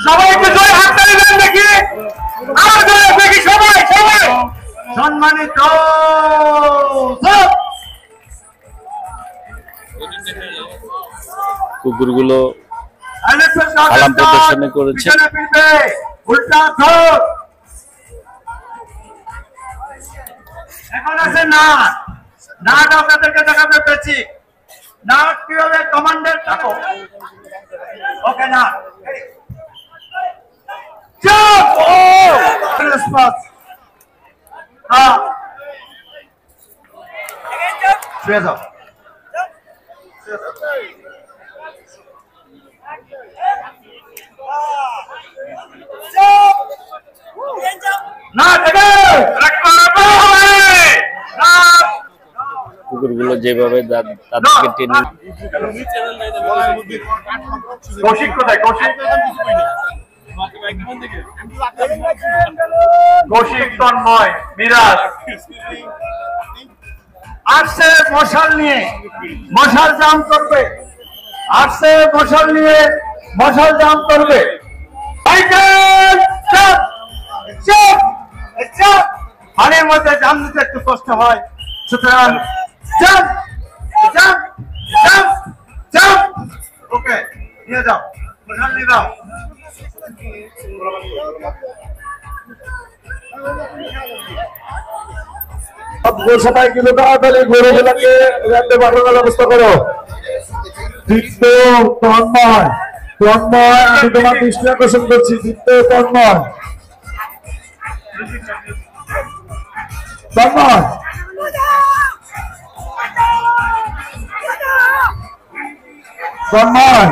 সবাই একটু জোরে হাততালি দেন দেখি, আরো জোরে দেখি সবাই সবাই সম্মানিত কুকুরগুলো আলাম প্রদর্শনী করেছে। এখন আছে না আপনাদেরকে দেখাতে পেরেছি না কিভাবে কমান্ডার থাকো। ওকে না চুপ ও রেসপন্স হ্যাঁ শুয়ে যাও না দেখো কুকুরগুলো যেভাবে তাদেরকে টেনে কৌশিক কোথায় কৌশিক তন্ময় মিরাজ আসছে মশাল নিয়ে মশাল জাম করবে আসছে মশাল নিয়ে মশাল জাম করবে পানির মধ্যে জাম দিতে একটু কষ্ট হয় সুতরাং জাম্প জাম্প জাম্প জাম্প ওকে নিয়ে যাও মশাল নিয়ে যাও সবাইকে তাড়াতাড়ি গরুগুলাকে রাখতে পাঠানোর ব্যবস্থা করো। দীপ্ত তন্ময় তন্ময় আমি তোমার দৃষ্টি আকর্ষণ করছি। দীপ্ত তন্ময় তন্ময় তন্ময়